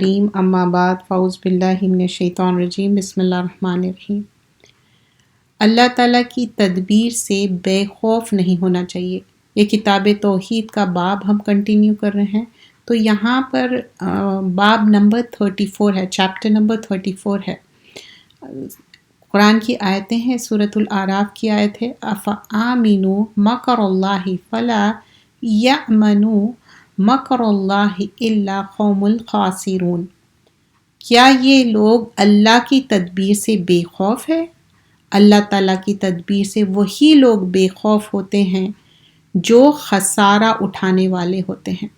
الکریم اما بعد فاعوذ باللہ من الشیطان الرجیم بسم اللہ الرحمن الرحیم۔ اللہ تعالیٰ کی تدبیر سے بے خوف نہیں ہونا چاہیے۔ یہ کتاب توحید کا باب ہم کنٹینیو کر رہے ہیں، تو یہاں پر باب نمبر 34 ہے، چیپٹر نمبر 34 ہے۔ قرآن کی آیتیں ہیں، سورۃ الاعراف کی آیت ہے افآمنوا مکر اللہ فلا یأمنوا مکر اللہ الا قوم الخاسرون۔ کیا یہ لوگ اللہ کی تدبیر سے بے خوف ہے؟ اللہ تعالیٰ کی تدبیر سے وہی لوگ بے خوف ہوتے ہیں جو خسارہ اٹھانے والے ہوتے ہیں۔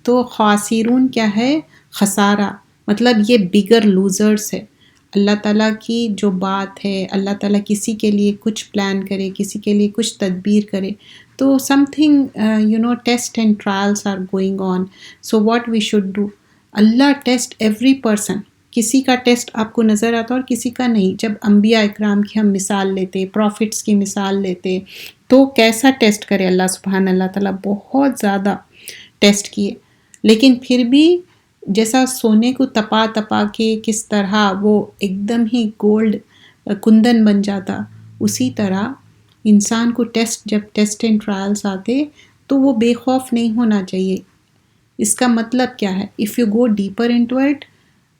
تو خاسرون کیا ہے؟ خسارہ، مطلب یہ بگر لوزرز ہے۔ اللہ تعالیٰ کی جو بات ہے، اللہ تعالیٰ کسی کے لیے کچھ پلان کرے، کسی کے لیے کچھ تدبیر کرے، تو something test and trials are going on, so what we should do, Allah test every person. کسی کا ٹیسٹ آپ کو نظر آتا اور کسی کا نہیں۔ جب انبیاء اکرام کی ہم مثال لیتے، پروفٹس کی مثال لیتے، تو کیسا ٹیسٹ کرے اللہ سبحانہ، اللہ تعالیٰ بہت زیادہ ٹیسٹ کیے، لیکن پھر بھی جیسا سونے کو تپا تپا کے کس طرح وہ ایک دم ہی گولڈ کندن بن جاتا، اسی طرح انسان کو جب ٹیسٹ اینڈ ٹرائلس آتے تو وہ بے خوف نہیں ہونا چاہیے۔ اس کا مطلب کیا ہے؟ If you go deeper into it,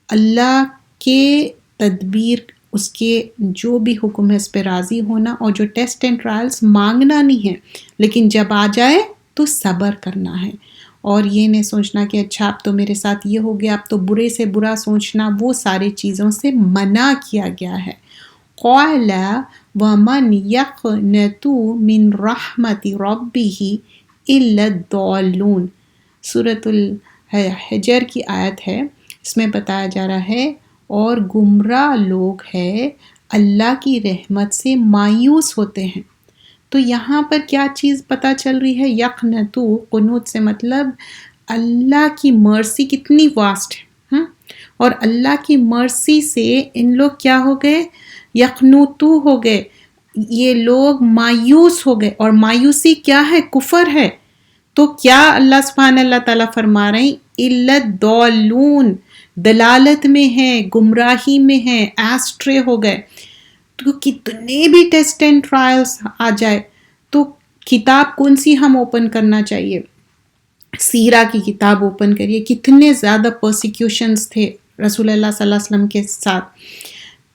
Allah کے تدبیر، اس کے جو بھی حکم ہے اس پہ راضی ہونا، اور جو ٹیسٹ اینڈ ٹرائلس مانگنا نہیں ہے، لیکن جب آ جائے تو صبر کرنا ہے، اور یہ نہیں سوچنا کہ اچھا اب تو میرے ساتھ یہ ہو گیا، اب تو برے سے برا سوچنا، وہ ساری چیزوں سے منع کیا گیا ہے۔ قَالَ وَمَنْ يَقْنَطُ مِنْ رَحْمَةِ رَبِّهِ إِلَّا الضَّالُّونَ۔ سورۃ الحجر کی آیت ہے، اس میں بتایا جا رہا ہے اور گمراہ لوگ ہیں اللہ کی رحمت سے مایوس ہوتے ہیں۔ تو یہاں پر کیا چیز پتہ چل رہی ہے؟ یقنتو، قنوت سے مطلب اللہ کی مرسی کتنی واسٹ ہے، اور اللہ کی مرسی سے ان لوگ کیا ہو گئے؟ یقنوتو ہو گئے، یہ لوگ مایوس ہو گئے، اور مایوسی کیا ہے؟ کفر ہے۔ تو کیا اللہ سبحانہ اللہ تعالیٰ فرما رہے ہیں؟ اِلَّا الضَّالُّونَ، دلالت میں ہیں، گمراہی میں ہیں، ایسٹرے ہو گئے۔ تو کتنے بھی ٹیسٹ اینڈ ٹرائلز آ جائے تو کتاب کون سی ہم اوپن کرنا چاہیے؟ سیرہ کی کتاب اوپن کریے۔ کتنے زیادہ پرسیکیوشنز تھے رسول اللہ صلی اللہ علیہ وسلم کے ساتھ،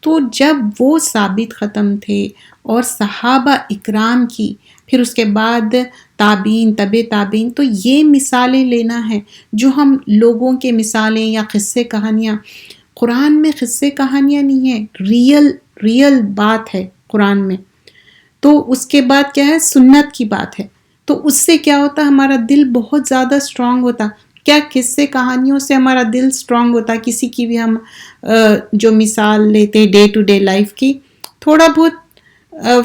تو جب وہ ثابت ختم تھے اور صحابہ اکرام کی، پھر اس کے بعد تابعین، تابعین، تو یہ مثالیں لینا ہے جو ہم لوگوں کے مثالیں یا قصے کہانیاں۔ قرآن میں قصے کہانیاں نہیں ہیں، ریل بات ہے قرآن میں۔ تو اس کے بعد کیا ہے؟ سنت کی بات ہے۔ تو اس سے کیا ہوتا؟ ہمارا دل بہت زیادہ اسٹرانگ ہوتا۔ کیا قصے کہانیوں سے ہمارا دل اسٹرانگ ہوتا؟ کسی کی بھی ہم جو مثال لیتے ڈے ٹو ڈے لائف کی، تھوڑا بہت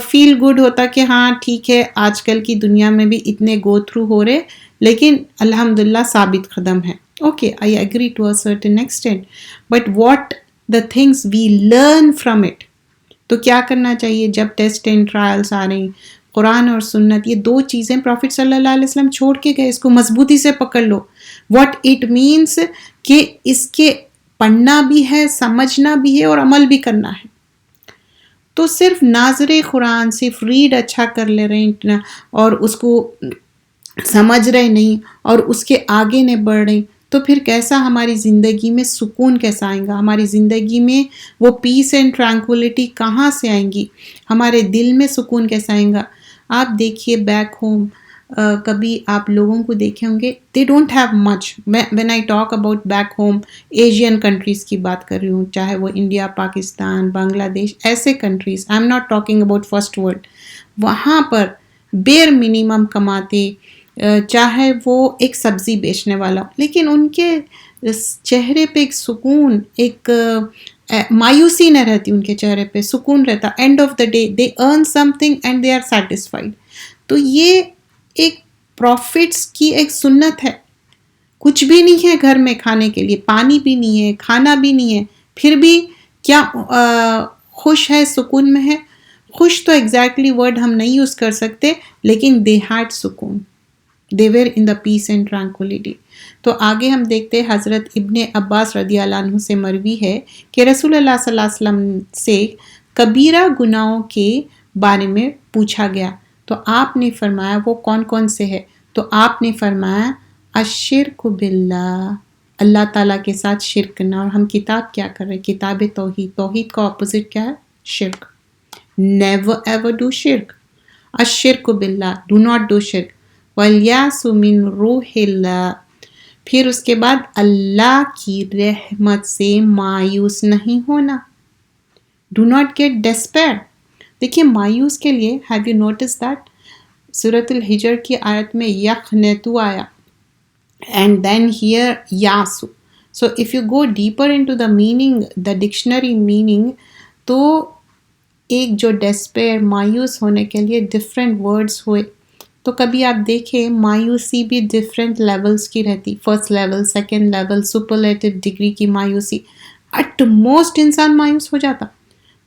فیل گڈ ہوتا کہ ہاں ٹھیک ہے، آج کل کی دنیا میں بھی اتنے گو تھرو ہو رہے، لیکن الحمدللہ ثابت قدم ہے۔ Okay, I agree to a certain extent, but what the things we learn from it. تو کیا کرنا چاہیے جب ٹیسٹ اینڈ ٹرائلس آ رہی؟ قرآن اور سنت، یہ دو چیزیں پروفٹ صلی اللہ علیہ وسلم چھوڑ کے گئے، اس کو مضبوطی سے پکڑ لو۔ واٹ اٹ مینس کہ اس کے پڑھنا بھی ہے، سمجھنا بھی ہے، اور عمل بھی کرنا ہے۔ تو صرف ناظر قرآن، صرف ریڈ اچھا کر لے رہے ہیں اور اس کو سمجھ رہے نہیں اور اس کے آگے نہیں بڑھ رہے، تو پھر کیسا ہماری زندگی میں سکون کیسا آئیں گا؟ ہماری زندگی میں وہ پیس اینڈ ٹرانکولیٹی کہاں سے آئیں گی؟ ہمارے دل میں سکون کیسا آئیں گا؟ آپ دیکھیے بیک ہوم، کبھی آپ لوگوں کو دیکھے ہوں گے، they don't have much. When I talk about back home, Asian countries کی بات کر رہی ہوں، چاہے وہ انڈیا، پاکستان، بنگلہ دیش، ایسے countries, I am not talking about first world. وہاں پر بیر منیمم کماتے، چاہے وہ ایک سبزی بیچنے والا، لیکن ان کے چہرے پہ ایک سکون، ایک مایوسی نہ رہتی، ان کے چہرے پہ سکون رہتا۔ End of the day they earn something and they are satisfied. تو یہ ایک پروفٹس کی ایک سنت ہے۔ کچھ بھی نہیں ہے گھر میں کھانے کے لیے، پانی بھی نہیں ہے، کھانا بھی نہیں ہے، پھر بھی کیا خوش ہے، سکون میں ہے۔ خوش تو ایگزیکٹلی ورڈ ہم نہیں یوز کر سکتے، لیکن دے ہیڈ سکون، they were in the peace and tranquility۔ تو آگے ہم دیکھتے ہیں حضرت ابن عباس رضی اللہ عنہ سے مروی ہے کہ رسول اللہ صلی اللہ علیہ وسلم سے کبیرہ گناہوں کے بارے میں پوچھا گیا تو آپ نے فرمایا وہ کون کون سے ہے؟ تو آپ نے فرمایا الشرک باللہ، اللہ تعالیٰ کے ساتھ شرک کرنا. اور ہم کتاب کیا کر رہے ہیں؟ کتاب توحید. توحید کا اپوزٹ کیا ہے؟ شرک. نیور ایور ڈو شرک. الشرک باللہ، ڈو ناٹ ڈو شرک. والیاس من روح اللہ، پھر اس کے بعد اللہ کی رحمت سے مایوس نہیں ہونا. Do not get despair. دیکھیے مایوس کے لیے ہیو یو نوٹس دیٹ سورۃ الحجر کی آیت میں یقنطو آیا and then here yasu. So if you go deeper into the meaning, the dictionary meaning, تو ایک جو despair مایوس ہونے کے لیے different words ہوئے. تو کبھی آپ دیکھیں مایوسی بھی different levels کی رہتی، first level, second level, superlative degree کی مایوسی. at most انسان مایوس ہو جاتا.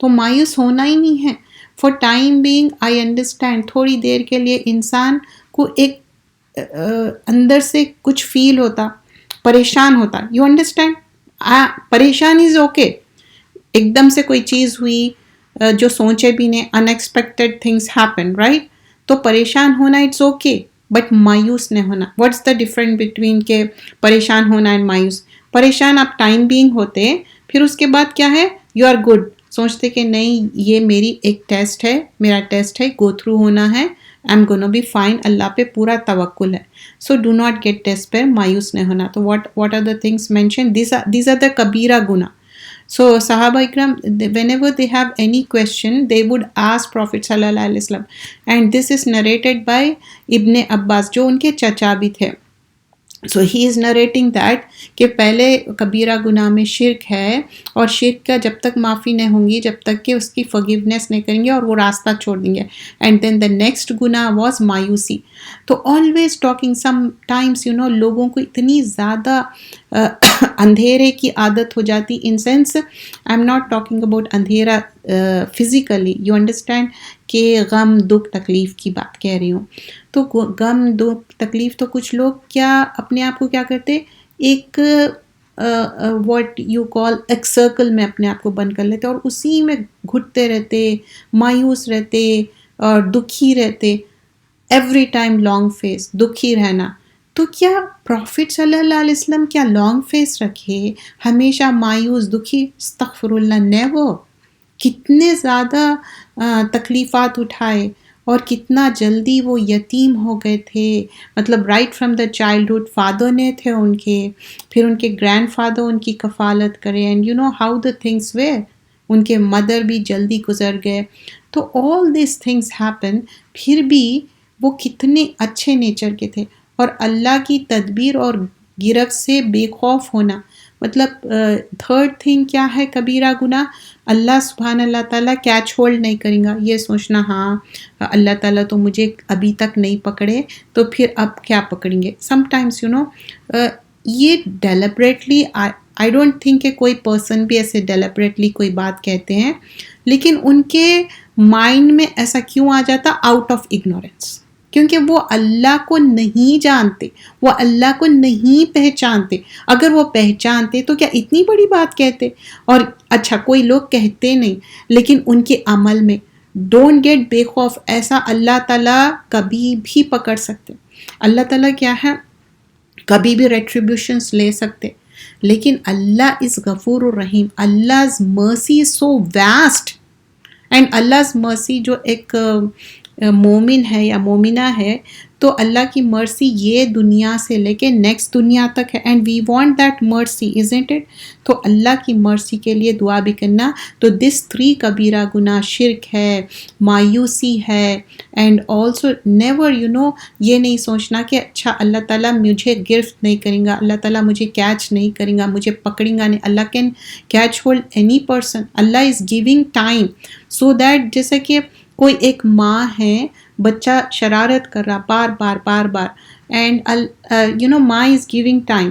تو مایوس ہونا ہی نہیں ہے. for time being I understand، تھوڑی دیر کے لیے انسان کو ایک اندر سے کچھ فیل ہوتا، پریشان ہوتا. You understand? پریشان از اوکے. ایک دم سے کوئی چیز ہوئی جو سوچے بھی نہیں، ان ایکسپیکٹڈ تھنگس ہیپن، رائٹ؟ تو پریشان ہونا اٹس اوکے، بٹ مایوس نہیں ہونا. واٹس دا ڈفرنس بٹوین کہ پریشان ہونا اینڈ مایوس؟ پریشان آپ ٹائم بینگ ہوتے، پھر اس کے بعد کیا ہے؟ یو آر گڈ، سوچتے کہ نہیں یہ میری ایک ٹیسٹ ہے، میرا ٹیسٹ ہے، گو تھرو ہونا ہے، I'm gonna be fine، اللہ پہ پورا توکل ہے. So do not get despair، مایوس نہیں ہونا. تو what are the things mentioned؟ These are the kabira guna. So صحابہ اکرام whenever they have any question they would ask Prophet صلی اللہ علیہ وسلم. And this is narrated by ابن عباس جو ان کے چچا بھی تھے. So he is narrating that کہ پہلے کبیرہ گناہ میں شرک ہے، اور شرک کا جب تک معافی نہیں ہوں گی، جب تک کہ اس کی forgiveness نہیں کریں گے اور وہ راستہ چھوڑ دیں گے. And then the next گناہ was مایوسی. تو always talking sometimes لوگوں کو اتنی زیادہ اندھیرے کی عادت ہو جاتی. in sense I'm not talking about اندھیرا physically، you understand، کہ غم دکھ تکلیف کی بات کہہ رہی ہوں. تو غم دکھ تکلیف تو کچھ لوگ کیا اپنے آپ کو کیا کرتے، ایک واٹ یو کال ایک سرکل میں اپنے آپ کو بند کر لیتے اور اسی میں گھٹتے رہتے، مایوس رہتے اور دکھی رہتے. ایوری ٹائم لانگ فیس، دکھی رہنا. تو کیا پروفٹ صلی اللہ علیہ وسلم کیا لانگ فیس رکھے، ہمیشہ مایوس دکھی؟ استغفر اللہ، نیور. کتنے زیادہ تکلیفات اٹھائے اور کتنا جلدی وہ یتیم ہو گئے تھے. مطلب right from the childhood father نے تھے ان کے، پھر ان کے گرینڈ فادر ان کی کفالت کرے، and you know how the things were. ان کے مدر بھی جلدی گزر گئے. تو آل دیس تھنگس ہیپن، پھر بھی وہ کتنے اچھے نیچر کے تھے. اور اللہ کی تدبیر اور گرفت سے بے خوف ہونا. مطلب تھرڈ تھنگ کیا ہے کبیرہ گناہ؟ اللہ سبحانہ اللہ تعالیٰ کیچ ہولڈ نہیں کریں گا. یہ سوچنا ہاں اللہ تعالیٰ تو مجھے ابھی تک نہیں پکڑے تو پھر اب کیا پکڑیں گے. سم ٹائمس یہ ڈیلیبریٹلی آئی ڈونٹ تھنک کہ کوئی پرسن بھی ایسے ڈیلیبریٹلی کوئی بات کہتے ہیں، لیکن ان کے مائنڈ میں ایسا کیوں آ جاتا؟ Out of ignorance. کیونکہ وہ اللہ کو نہیں جانتے، وہ اللہ کو نہیں پہچانتے. اگر وہ پہچانتے تو کیا اتنی بڑی بات کہتے؟ اور اچھا کوئی لوگ کہتے نہیں لیکن ان کے عمل میں ڈونٹ گیٹ بے خوف. ایسا اللہ تعالیٰ کبھی بھی پکڑ سکتے. اللہ تعالیٰ کیا ہے، کبھی بھی ریٹریبیوشنس لے سکتے، لیکن اللہ از غفور الرحیم. Allah's mercy is so vast. And Allah's mercy جو ایک مومن ہے یا مومنہ ہے تو اللہ کی مرسی یہ دنیا سے لے کے نیکسٹ دنیا تک ہے. اینڈ وی وانٹ دیٹ مرسی، ازنٹ اٹ؟ تو اللہ کی مرسی کے لیے دعا بھی کرنا. تو دس 3 کبیرہ گناہ شرک ہے، مایوسی ہے، اینڈ آلسو نیور یہ نہیں سوچنا کہ اچھا اللہ تعالیٰ مجھے گرفت نہیں کریں گا، اللہ تعالیٰ مجھے کیچ نہیں کریں گا، مجھے پکڑیں گا نہیں. Allah can catch hold any person. Allah is giving time so that, جیسا کہ کوئی ایک ماں ہے، بچہ شرارت کر رہا بار بار بار بار، اینڈ ماں از گیونگ ٹائم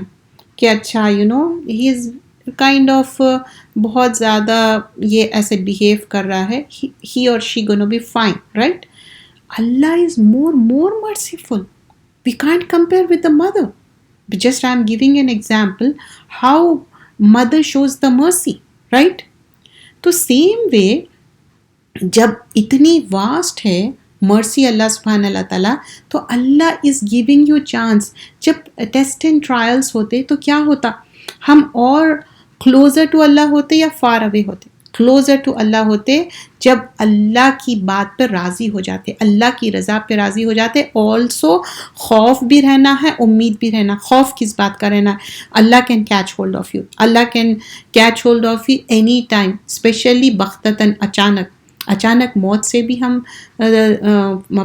کہ اچھا ہی از کائنڈ آف بہت زیادہ یہ ایسے بیہیو کر رہا ہے، ہی اور she gonna be fine, right? Allah is more merciful. We can't compare with the mother. Just I'm giving an example how mother shows the mercy, right? تو same way جب اتنی واسٹ ہے مرسی اللہ سبحانہ اللہ تعالیٰ, تو اللہ از گیونگ یو چانس. جب ٹیسٹ اینڈ ٹرائلس ہوتے تو کیا ہوتا, ہم اور کلوزر ٹو اللہ ہوتے یا فار اوے ہوتے؟ کلوزر ٹو اللہ ہوتے جب اللہ کی بات پر راضی ہو جاتے, اللہ کی رضا پہ راضی ہو جاتے. آلسو خوف بھی رہنا ہے, امید بھی رہنا. خوف کس بات کا رہنا ہے؟ Allah can catch hold of you, Allah can catch hold of you any time, especially بختتاً, اچانک موت سے بھی ہم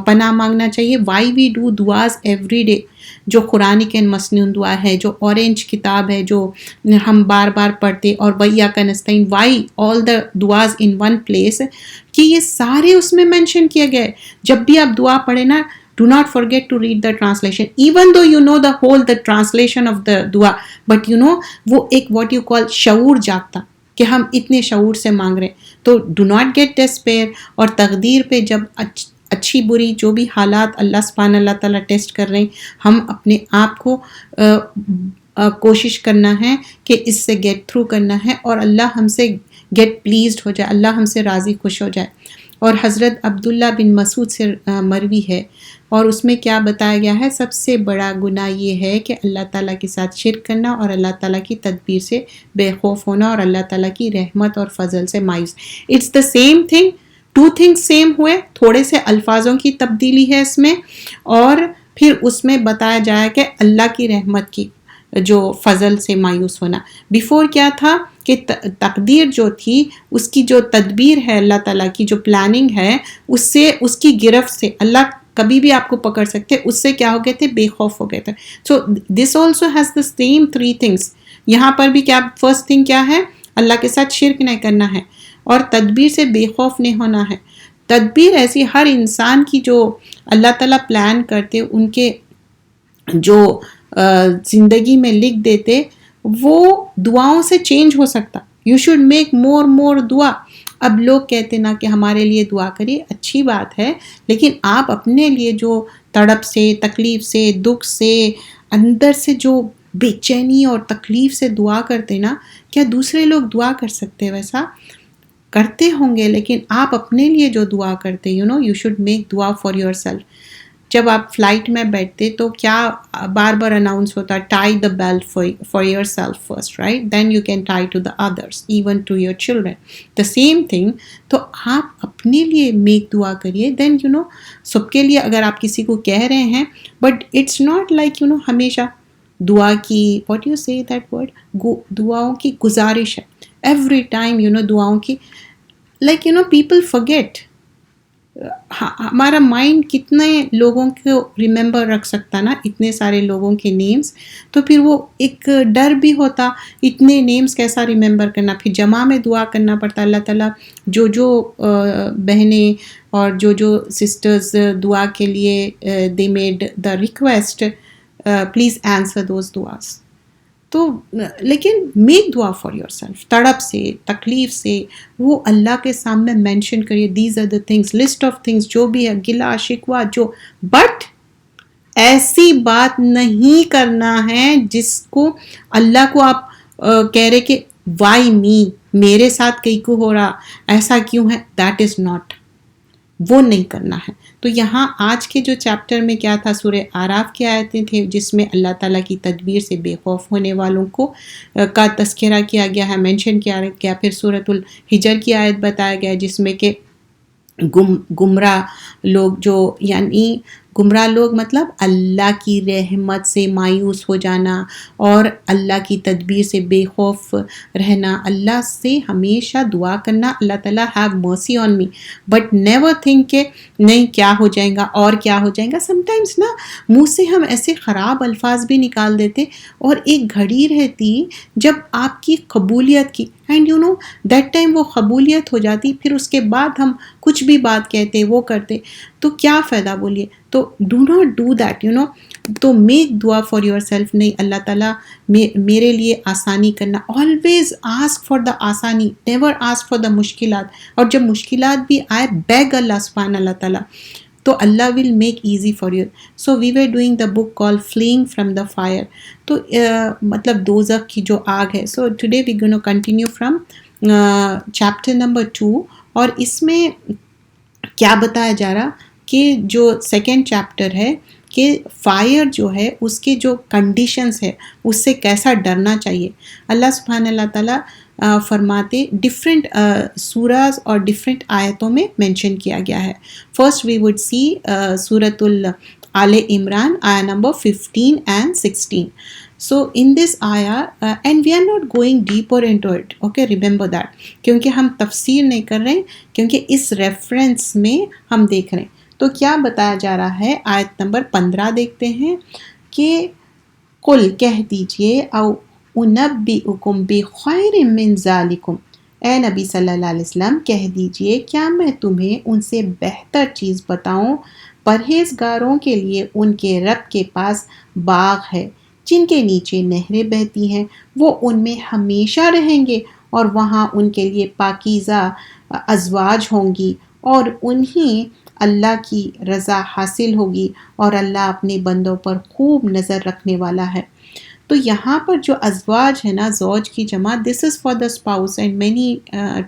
پناہ مانگنا چاہیے. Why we do duas every day, جو قرآنک اینڈ مسنون دعا ہے, جو اورینج کتاب ہے, جو ہم بار بار پڑھتے, اور وَإِيَّاكَ نَسْتَعِينُ, why all the duas in one place, کہ یہ سارے اس میں مینشن کیا گیا ہے. جب بھی آپ دعا پڑھیں نا, do not forget to read the translation, even though you know the translation of the dua, but وہ ایک what you call شعور جاگتا کہ ہم اتنے شعور سے مانگ رہے ہیں. تو ڈو ناٹ گیٹ ڈسپیئر. اور تقدیر پہ جب اچھی بری جو بھی حالات اللہ سبحانہ اللہ تعالیٰ ٹیسٹ کر رہے ہیں, ہم اپنے آپ کو کوشش کرنا ہے کہ اس سے گیٹ تھرو کرنا ہے, اور اللہ ہم سے گیٹ پلیزڈ ہو جائے, اللہ ہم سے راضی خوش ہو جائے. اور حضرت عبداللہ بن مسعود سے مروی ہے, اور اس میں کیا بتایا گیا ہے, سب سے بڑا گناہ یہ ہے کہ اللہ تعالیٰ کے ساتھ شرک کرنا, اور اللہ تعالیٰ کی تدبیر سے بے خوف ہونا, اور اللہ تعالیٰ کی رحمت اور فضل سے مایوس. It's the same thing, two things same ہوئے, تھوڑے سے الفاظوں کی تبدیلی ہے اس میں, اور پھر اس میں بتایا جائے کہ اللہ کی رحمت کی جو فضل سے مایوس ہونا. بیفور کیا تھا کہ تقدیر جو تھی, اس کی جو تدبیر ہے اللہ تعالیٰ کی, جو پلاننگ ہے, اس سے, اس کی گرفت سے اللہ کبھی بھی آپ کو پکڑ سکتے, اس سے کیا ہو گئے تھے, بے خوف ہو گئے تھے. So this also has the same 3 things. یہاں پر بھی کیا فرسٹ تھنگ کیا ہے, اللہ کے ساتھ شرک نہیں کرنا ہے, اور تدبیر سے بے خوف نہیں ہونا ہے. تدبیر ایسی ہر انسان کی جو اللہ تعالیٰ پلان کرتے, ان کے جو زندگی میں لکھ دیتے, وہ دعاؤں سے چینج ہو سکتا. یو شوڈ میک مور دعا. اب لوگ کہتے نا کہ ہمارے لیے دعا کریے, اچھی بات ہے, لیکن آپ اپنے لیے جو تڑپ سے, تکلیف سے, دکھ سے, اندر سے جو بے چینی اور تکلیف سے دعا کرتے نا, کیا دوسرے لوگ دعا کر سکتے؟ ویسا کرتے ہوں گے, لیکن آپ اپنے لیے جو دعا کرتے, یو شوڈ میک دعا فار یور سیلف. جب آپ فلائٹ میں بیٹھتے تو کیا بار بار اناؤنس ہوتا, tie the belt for yourself first, right, then you can tie to the others, even to your children. The same thing. تو آپ اپنے لیے میک دعا کریے, دین سب کے لیے اگر آپ کسی کو کہہ رہے ہیں, بٹ اٹس ناٹ لائک ہمیشہ دعا کی, واٹ یو سے دیٹ ورڈ, دعاؤں کی گزارش ہے ایوری ٹائم, دعاؤں کی, لائک پیپل فرگیٹ. ہمارا مائنڈ کتنے لوگوں کو ریممبر رکھ سکتا نا, اتنے سارے لوگوں کے نیمز. تو پھر وہ ایک ڈر بھی ہوتا, اتنے نیمز کیسا ریممبر کرنا. پھر جمع میں دعا کرنا پڑتا. اللہ تعالیٰ جو بہنیں اور جو سسٹرز دعا کے لیے they made the request, please answer those duas. تو لیکن میک دعا فار یور سیلف, تڑپ سے, تکلیف سے, وہ اللہ کے سامنے مینشن کریے, these are the things, list of things, جو بھی ہے, گلا شکوہ جو, بٹ ایسی بات نہیں کرنا ہے جس کو اللہ کو آپ کہہ رہے کہ وائی می, میرے ساتھ کئی کو ہو رہا, ایسا کیوں ہے, دیٹ از ناٹ, وہ نہیں کرنا ہے. تو یہاں آج کے جو چیپٹر میں کیا تھا, سورہ اعراف کی آیتیں تھے جس میں اللہ تعالیٰ کی تدبیر سے بے خوف ہونے والوں کو کا تذکرہ کیا گیا ہے, مینشن کیا گیا. پھر سورۃ الحجر کی آیت بتایا گیا جس میں کہ گمراہ لوگ جو, یعنی گمراہ لوگ مطلب اللہ کی رحمت سے مایوس ہو جانا, اور اللہ کی تدبیر سے بے خوف رہنا, اللہ سے ہمیشہ دعا کرنا, اللہ تعالیٰ ہیو مرسی آن می, بٹ نیور تھنک کہ نہیں کیا ہو جائے گا اور کیا ہو جائے گا. سم ٹائمس نا منہ سے ہم ایسے خراب الفاظ بھی نکال دیتے, اور ایک گھڑی رہتی جب آپ کی قبولیت کی, اینڈ دیٹ ٹائم وہ قبولیت ہو جاتی, پھر اس کے بعد ہم کچھ بھی بات کہتے, وہ کرتے, تو کیا فائدہ بولیے. تو ڈو ناٹ ڈو دیٹ, تو میک دعا فار یور سیلف. نہیں, اللہ تعالیٰ میرے لیے آسانی کرنا, آلویز آسک فار دا آسانی, نیور آسک فار دا مشکلات. اور جب مشکلات بھی آئے, بیگ اللہ سبحانہ اللہ تعالیٰ, تو Allah will make easy for you. So we were doing the book called fleeing from the fire. تو مطلب دوزخ کی جو آگ ہے. So today we gonna continue from chapter number 2. اور اس میں کیا بتایا جا رہا کہ جو سیکنڈ چیپٹر ہے کہ فائر جو ہے اس کے جو کنڈیشنز ہے اس سے کیسا ڈرنا چاہیے. اللہ سبحانہ اللہ تعالیٰ فرماتے ڈفرینٹ سوراز اور ڈفرینٹ آیتوں میں مینشن کیا گیا ہے. فرسٹ وی وڈ سی سورۃ آل عمران آیا number 15 and 16. So in this ayah, and we are not going deeper into it, okay, remember that, کیونکہ ہم تفسیر نہیں کر رہے کیونکہ اس ریفرنس میں ہم دیکھ رہے ہیں. تو کیا بتایا جا رہا ہے آیت نمبر 15 دیکھتے ہیں کہ قل کہہ دیجئے او انبئکم بخیر من ذالکم، اے نبی صلی اللہ علیہ وسلم کہہ دیجئے کیا میں تمہیں ان سے بہتر چیز بتاؤں. پرہیزگاروں کے لیے ان کے رب کے پاس باغ ہے جن کے نیچے نہریں بہتی ہیں، وہ ان میں ہمیشہ رہیں گے اور وہاں ان کے لیے پاکیزہ ازواج ہوں گی اور انہیں اللہ کی رضا حاصل ہوگی اور اللہ اپنے بندوں پر خوب نظر رکھنے والا ہے. تو یہاں پر جو ازواج ہے نا، زوج کی جمع، this is for the spouse and many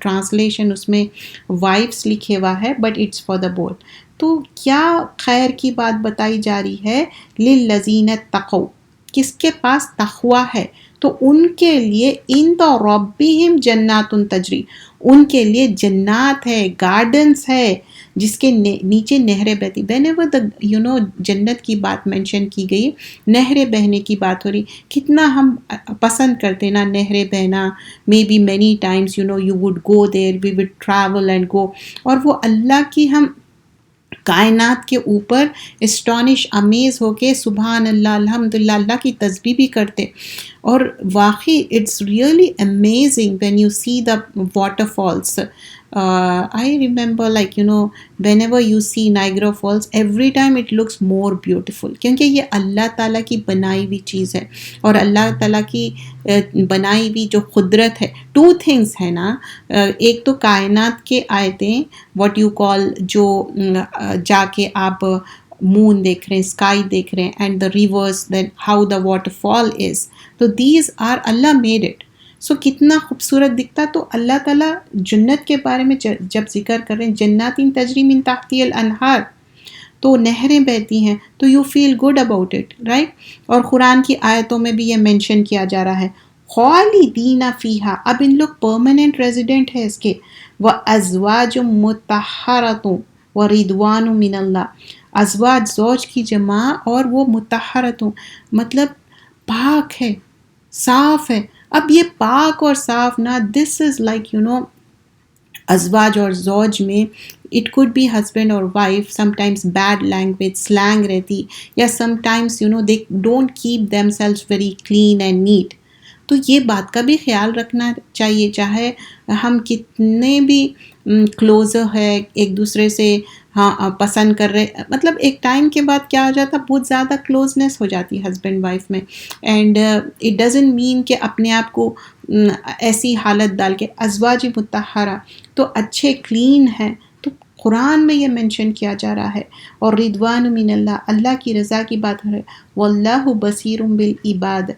translation اس میں وائفس لکھے ہوا ہے بٹ اٹس فار دا بول. تو کیا خیر کی بات بتائی جا رہی ہے، للذین اتقوا، کس کے پاس تقوی ہے تو ان کے لیے عند ربہم جنات تجری، ان کے لیے جنات ہے، گارڈنس ہے جس کے نیچے نہریں بہتی. whenever the جنت کی بات مینشن کی گئی، نہریں بہنے کی بات ہو رہی، کتنا ہم پسند کرتے نا نہریں بہنا. Maybe many times you would go there, we would travel and go. اور وہ اللہ کی ہم کائنات کے اوپر اسٹانش امیز ہو کے سبحان اللہ الحمدللہ اللہ کی تسبیح بھی کرتے. اور واقعی it's really amazing when you see the waterfalls. I remember whenever you see Niagara Falls, every time it looks more beautiful کیونکہ یہ اللہ تعالیٰ کی بنائی ہوئی چیز ہے اور اللہ تعالیٰ کی بنائی ہوئی جو قدرت ہے. 2 things ہے نا، ایک تو کائنات کے آیتیں what you call جو جا کے آپ مون دیکھ رہے ہیں، اسکائی دیکھ رہے ہیں and the rivers then how the waterfall is. تو these are Allah made it. So کتنا خوبصورت دکھتا. تو اللہ تعالیٰ جنت کے بارے میں جب ذکر کر رہے ہیں جنات تجری من تحتی الانہار، تو نہریں بہتی ہیں، تو you feel good about it, right. اور قرآن کی آیتوں میں بھی یہ مینشن کیا جا رہا ہے خالدین فیہا، اب ان لوگ پرماننٹ ریزیڈنٹ ہے اس کے. وازواج مطہرۃ ورضوان من اللہ، ازواج زوج کی جمع اور وہ مطہرۃ مطلب پاک ہے، صاف ہے. اب یہ پاک اور صاف نا، دس از لائک ازواج اور زوج میں اٹ کوڈ بی ہسبینڈ اور wife. Sometimes bad language slang رہتی، یا sometimes they don't keep themselves very clean and neat. تو یہ بات کا بھی خیال رکھنا چاہیے، چاہے ہم کتنے بھی کلوزر ہے ایک دوسرے سے ہاں پسند کر رہے، مطلب ایک ٹائم کے بعد کیا ہو جاتا، بہت زیادہ کلوزنس ہو جاتی ہسبینڈ وائف میں. اینڈ اٹ ڈزنٹ مین کہ اپنے آپ کو ایسی حالت ڈال کے. ازواج مطہرہ تو اچھے کلین ہیں، تو قرآن میں یہ مینشن کیا جا رہا ہے. اور رضوان من اللہ، اللہ کی رضا کی بات ہو رہی ہے. واللہ بصیر بالعباد،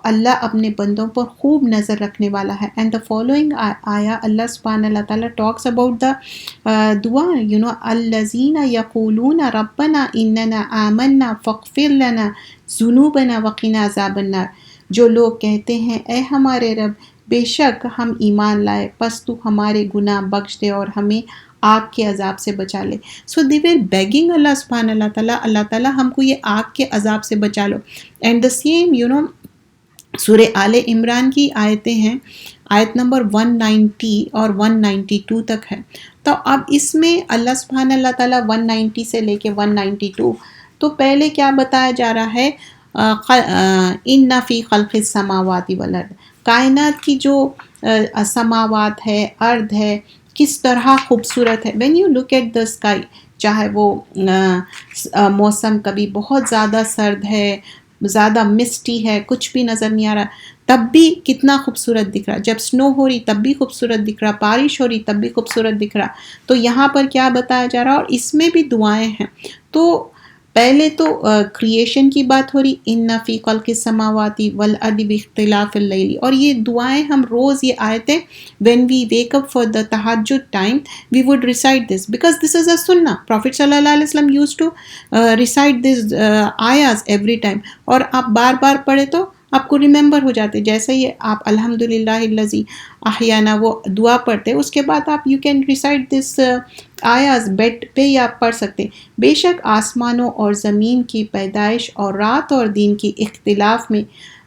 اللہ اپنے بندوں پر خوب نظر رکھنے والا ہے. اینڈ دا فالوئنگ آیا اللہ سبحانہ اللہ تعالیٰ ٹاکس اباؤٹ دا دعا، الذین یقولون ربنا اننا آمنا فاغفر لنا ذنوبنا وقنا عذاب النار. جو لوگ کہتے ہیں اے ہمارے رب بے شک ہم ایمان لائے، پس تو ہمارے گناہ بخش دے اور ہمیں آگ کے عذاب سے بچا لے. سو دے ور بیگنگ اللہ سبحانہ اللہ تعالیٰ ہم کو یہ آگ کے عذاب سے بچا لو. اینڈ دا سیم سورہ آل عمران کی آیتیں ہیں، آیت نمبر 190 اور 192 تک ہے. تو اب اس میں اللہ سبحانہ اللہ تعالیٰ 190 سے لے کے 192 تو پہلے کیا بتایا جا رہا ہے، ان فی خلق السماوات والارض، کائنات کی جو سماوات ہے، ارض ہے، کس طرح خوبصورت ہے. When you look at the sky, چاہے وہ موسم کبھی بہت زیادہ سرد ہے، زیادہ مسٹی ہے، کچھ بھی نظر نہیں آ رہا، تب بھی کتنا خوبصورت دکھ رہا، جب سنو ہو رہی تب بھی خوبصورت دکھ رہا، بارش ہو رہی تب بھی خوبصورت دکھ رہا. تو یہاں پر کیا بتایا جا رہا، اور اس میں بھی دعائیں ہیں. تو پہلے تو کریشن کی بات ہو رہی، ان فی خلق السماوات والارض باختلاف اللیل، اور یہ دعائیں ہم روز یہ آیتیں when we wake up for the tahajjud time we would recite this because this is a sunnah. Prophet sallallahu alaihi wasallam used to recite these ayahs every time, اور آپ بار بار پڑھے تو آپ کو ریممبر ہو جاتے. جیسے یہ آپ الحمدللہ الذی احیانا وہ دعا پڑھتے، اس کے بعد آپ you can recite this ayahs bed پہ یا آپ پڑھ سکتے. بے شک آسمانوں اور زمین کی پیدائش اور رات اور دن کی اختلاف میں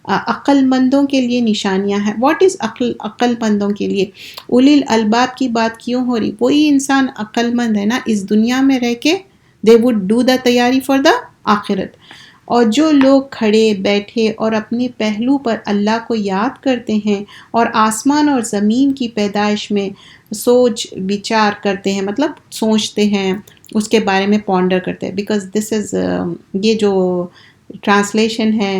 عقل مندوں کے لیے نشانیاں ہیں. واٹ از عقل مندوں کے لیے؟ اولی الالباب کی بات کیوں ہو رہی؟ وہی انسان عقل مند ہے نا، اس دنیا میں رہ کے they would do the تیاری for the آخرت. اور جو لوگ کھڑے بیٹھے اور اپنے پہلو پر اللہ کو یاد کرتے ہیں اور آسمان اور زمین کی پیدائش میں سوچ بچار کرتے ہیں، مطلب سوچتے ہیں اس کے بارے میں، پونڈر کرتے ہیں. بیکاز دس از یہ جو ٹرانسلیشن ہے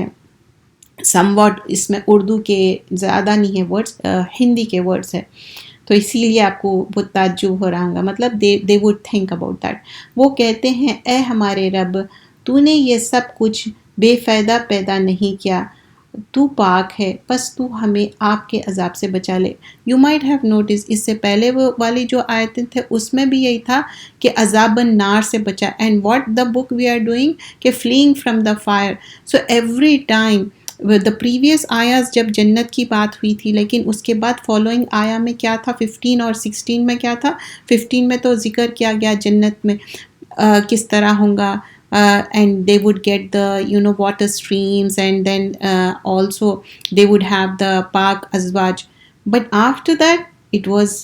سم واٹ اس میں اردو کے زیادہ نہیں ہے ورڈز، ہندی کے ورڈز ہے، تو اسی لیے آپ کو بہت تعجب ہو رہا ہوگا. مطلب they would think about that. وہ کہتے ہیں اے ہمارے رب، تو نے یہ سب کچھ بے فائدہ پیدا نہیں کیا، تو پاک ہے، بس تو ہمیں آگ کے عذاب سے بچا لے. یو مائٹ ہیو نوٹس، اس سے پہلے وہ والی جو آیتیں تھے اس میں بھی یہی تھا کہ عذاب النار سے بچا. And what the book we are doing کہ fleeing from the fire. So every time the previous ayahs جب جنت کی بات ہوئی تھی، لیکن اس کے بعد فالوئنگ آیا میں کیا تھا 15 اور 16 میں کیا تھا؟ 15 میں تو ذکر کیا گیا جنت میں کس طرح ہوں گا، and they would get the water streams, and then also they would have the pak azwaj. But after that it was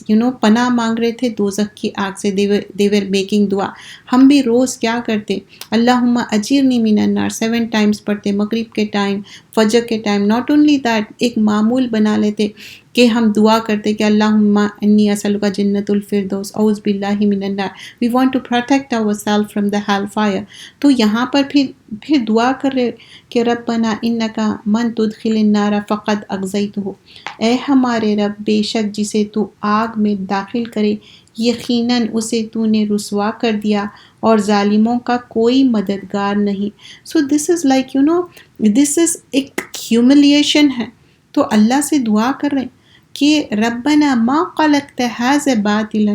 پناہ مانگ رہے تھے دوزخ کی آگ سے. they were making دعا. ہم بھی روز کیا کرتے؟ اللہم اجرنی من النار 7 times پڑھتے، مغرب کے ٹائم، فجر کے ٹائم. ناٹ اونلی دیٹ، ایک معمول بنا لیتے کہ ہم دعا کرتے کہ اللہم انی اسألک جنت الفردوس، اعوذ باللہ من النار. We want to protect ourself from the hell fire. تو یہاں پر پھر دعا کر رہے کہ ربنا انکا من تدخل النار فقد اغزیتہ، اے ہمارے رب بے شک جسے تو آگ میں داخل کرے یقیناً اسے تو نے رسوا کر دیا اور ظالموں کا کوئی مددگار نہیں. سو دس از لائک دس از ایک ہیوملیشن ہے. تو اللہ سے دعا کر رہے کہ ربنا ما خلقت ھذا باطلا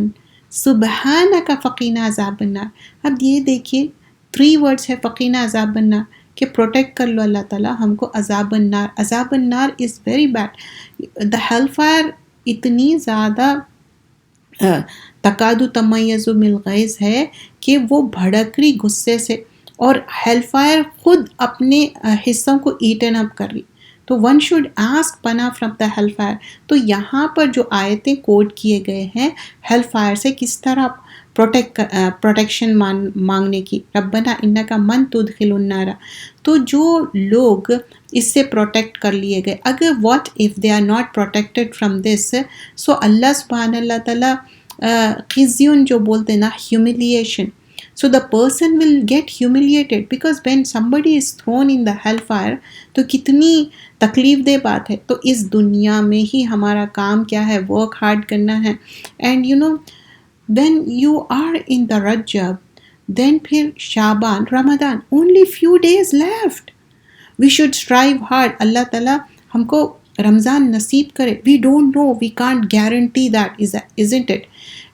سبحانک فقنا عذاب النار. اب یہ دیکھیے 3 words ہے فقنا عذاب النار، کہ پروٹیکٹ کر لو اللہ تعالیٰ ہم کو عذاب النار. عذاب النار is very bad. The hell fire اتنی زیادہ تکاد تمیز من الغیظ ہے کہ وہ بھڑک رہی غصے سے، اور ہیل فائر خود اپنے حصوں کو ایٹن اپ کر رہی. تو ون شوڈ آسک پناہ فرام دا ہیل فائر. تو یہاں پر جو آیتیں کوٹ کیے گئے ہیں ہیل فائر سے کس طرح پروٹیکشن مانگنے کی، ربنا انکا من تدخل النار. تو جو لوگ اس سے پروٹیکٹ کر لیے گئے، اگر what if they are not protected from this, so Allah سبحانہ اللہ تعالیٰ خزیون جو بولتے نا، humiliation. So the person will get humiliated because when somebody is thrown in the hellfire تو کتنی تکلیف دہ بات ہے. تو اس دنیا میں ہی ہمارا کام کیا ہے؟ ورک ہارڈ کرنا ہے. And when you are in the Rajab, then پھر شعبان، رمضان، only few days left. We should strive hard. اللہ تعالیٰ ہم کو رمضان نصیب کرے. We don't know, we can't guarantee that, isn't it?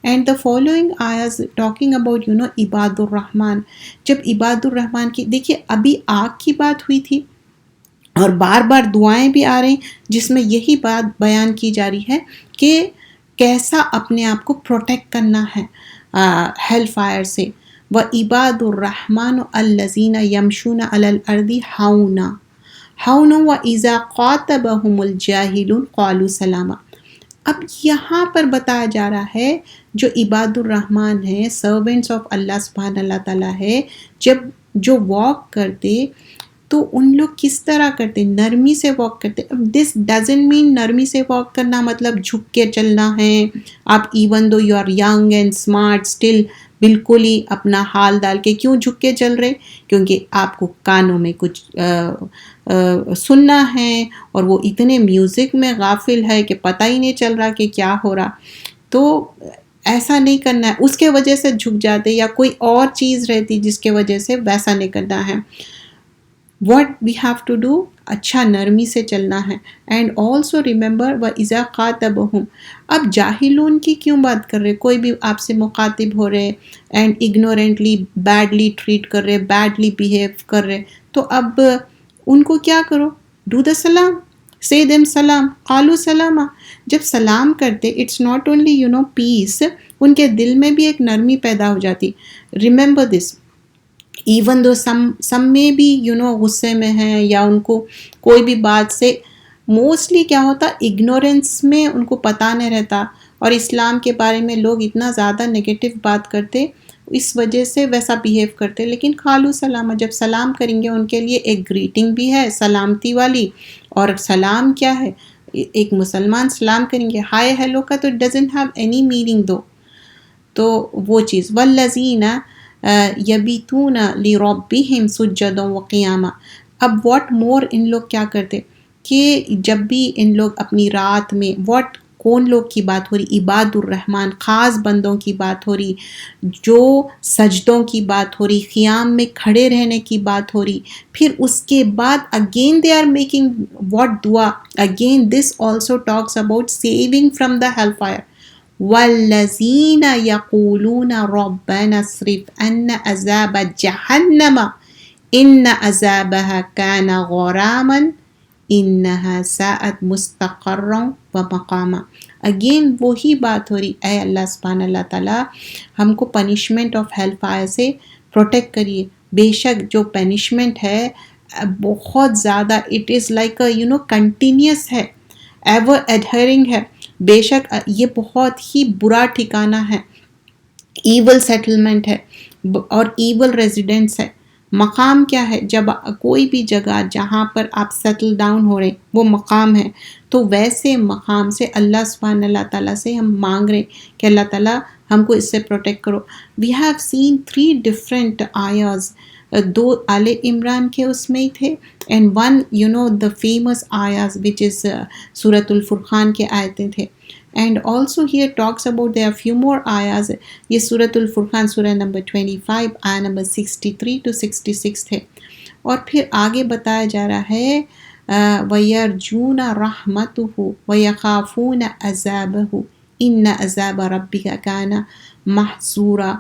And the following ayahs talking about عباد الرحمن. جب عباد الرحمن کی دیکھیے، ابھی آگ کی بات ہوئی تھی اور بار بار دعائیں بھی آ رہی جس میں یہی بات بیان کی جا رہی ہے کہ کیسا اپنے آپ کو پروٹیکٹ کرنا ہے ہیل فائر سے. وعباد الرحمن الذین یمشون علی الارض ہونا واذا خاطبهم الجاہلون قالوا سلاما. اب یہاں پر بتایا جا رہا ہے جو عباد الرحمن ہیں، سرونٹس آف اللہ سبحانہ اللہ تعالیٰ ہے، جب جو واک کرتے تو ان لوگ کس طرح کرتے، نرمی سے واک کرتے. اب دس ڈزنٹ مین نرمی سے واک کرنا مطلب جھک کے چلنا ہے. آپ even though you are young and smart still بالکل ہی اپنا حال ڈال کے کیوں جھک کے چل رہے؟ کیونکہ آپ کو کانوں میں کچھ سننا ہے اور وہ اتنے میوزک میں غافل ہے کہ پتہ ہی نہیں چل رہا کہ کیا ہو رہا. تو ایسا نہیں کرنا ہے. اس کے وجہ سے جھک جاتے، یا کوئی اور چیز رہتی جس کے وجہ سے ویسا نہیں کرنا ہے. What we have to do، اچھا نرمی سے چلنا ہے. اینڈ آلسو ریمبر وَإِذَا خَاطَبَهُمْ. اب جاہلون کی کیوں بات کر رہے؟ کوئی بھی آپ سے مخاطب ہو رہے اینڈ اگنورینٹلی بیڈلی ٹریٹ کر رہے، بیڈلی بیہیو کر رہے، تو اب ان کو کیا کرو؟ ڈو دا سلام، say them سلام، قالوا سلاما. جب سلام کرتے اٹس ناٹ اونلی پیس، ان کے دل میں بھی ایک نرمی پیدا ہو جاتی. ریمبر دس، ایون دو سم میں بھی غصے میں ہیں، یا ان کو کوئی بھی بات سے موسٹلی کیا ہوتا، اگنورینس میں ان کو پتہ نہیں رہتا، اور اسلام کے بارے میں لوگ اتنا زیادہ نگیٹو بات کرتے، اس وجہ سے ویسا بیہیو کرتے. لیکن قالوا سلامہ، جب سلام کریں گے ان کے لیے ایک گریٹنگ بھی ہے سلامتی والی. اور سلام کیا ہے؟ ایک مسلمان سلام کریں گے، ہائے ہیلو کا تو ڈزنٹ ہیو اینی میننگ دو. تو وہ چیز والذین یبیتون لربہم سجدا وقیاما. اب واٹ مور ان لوگ کیا کرتے کہ جب بھی ان لوگ اپنی رات میں، کون لوگ کی بات ہو رہی؟ عباد الرحمن، خاص بندوں کی بات ہو رہی، جو سجدوں کی بات ہو رہی، قیام میں کھڑے رہنے کی بات ہو رہی. پھر اس کے بعد again they are making what dua. Again this also talks about saving from the heel fire. والذین یقولون ربنا اصرف عنا عذاب جہنم ان عذابها کان غراما انہا ساءت مستقرا و مقاما. اگین وہی بات ہو رہی، اے اللہ سبحانہ اللہ تعالیٰ ہم کو پنشمنٹ آف ہیل فائر سے پروٹیکٹ کریے. بے شک جو پنشمنٹ ہے بہت زیادہ، اٹ از لائک کنٹینیوس ہے، ایور ایڈہرنگ ہے. بے شک یہ بہت ہی برا ٹھکانہ ہے، ایول سیٹلمنٹ ہے اور ایول ریزیڈنٹس ہے. مقام کیا ہے؟ جب کوئی بھی جگہ جہاں پر آپ سیٹل ڈاؤن ہو رہے وہ مقام ہے، تو ویسے مقام سے اللہ سبحانہ اللہ تعالیٰ سے ہم مانگ رہے کہ اللہ تعالیٰ ہم کو اس سے پروٹیکٹ کرو. We have seen 3 different ayahs. 2 Al Imran کے اس میں ہی تھے، and one the famous ayahs which is Surah Al Furqan کے آیتیں تھے. And also here talks about their few more ayahs. یہ سورۃ الفرقان سورہ نمبر 25 آیا نمبر 63 to 66 تھے. اور پھر آگے بتایا جا رہا ہے وَيَرْجُونَ رَحْمَتُهُ وَيَخَافُونَ عَذَابَهُ إِنَّ عَذَابَ رَبِّكَ كَانَ مَحْذُورًا.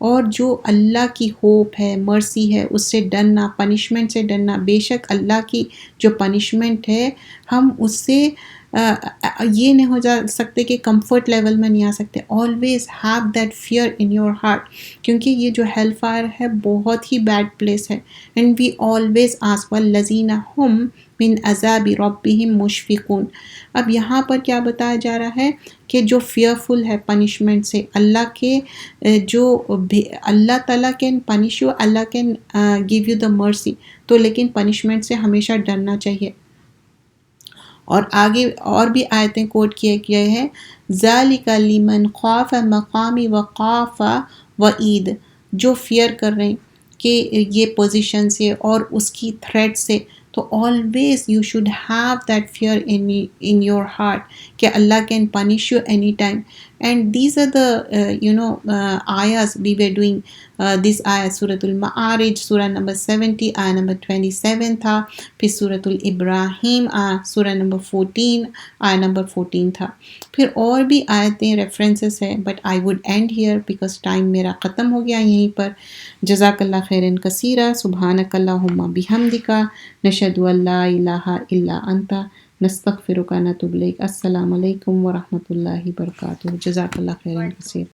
اور جو اللہ کی ہوپ ہے، مرسی ہے، اس سے ڈرنا، پنشمنٹ سے ڈرنا. بے شک اللہ کی جو پنشمنٹ ہے ہم اس سے یہ نہیں ہو جا سکتے کہ کمفرٹ لیول میں نہیں آ سکتے. Always have that fear in your heart, کیونکہ یہ جو ہیل فائر ہے بہت ہی بیڈ پلیس ہے. اینڈ وی آلویز آسک والذین ہم من عذاب ربہم مشفقون. اب یہاں پر کیا بتایا جا رہا ہے کہ جو فیئرفل ہے پنشمنٹ سے، اللہ کے جو اللہ تعالیٰ can punish you, Allah can give you the مرسی، تو لیکن پنشمنٹ سے ہمیشہ ڈرنا چاہیے. اور آگے اور بھی آیتیں کوٹ کیے گئے ہیں، ذَلِكَ لِمَنْ خَافَ مَقَامِ وَخَافَ وَعِيدِ. جو فیئر کر رہے ہیں کہ یہ پوزیشن سے اور اس کی تھریٹ سے، تو always you should have that fear in your heart کہ Allah can punish you any time. And these are the ayahs we were doing this ayah. Surah المعارج سورہ نمبر 70 آیا نمبر 27 تھا. پھر سورۃ الابراہیم سورہ نمبر 14 آیا نمبر 14 تھا. پھر اور بھی آیتیں ریفرنسز ہیں، but I would and here because time میرا ختم ہو گیا یہیں پر. جزاک اللہ خیرا کثیرا. سبحانک اللہم بحمدک نشہد ان لا الہ الا انت نستغفرک ونتوب الیک. السلام علیکم ورحمۃ اللہ وبرکاتہ. جزاک اللہ خیرا کثیرا.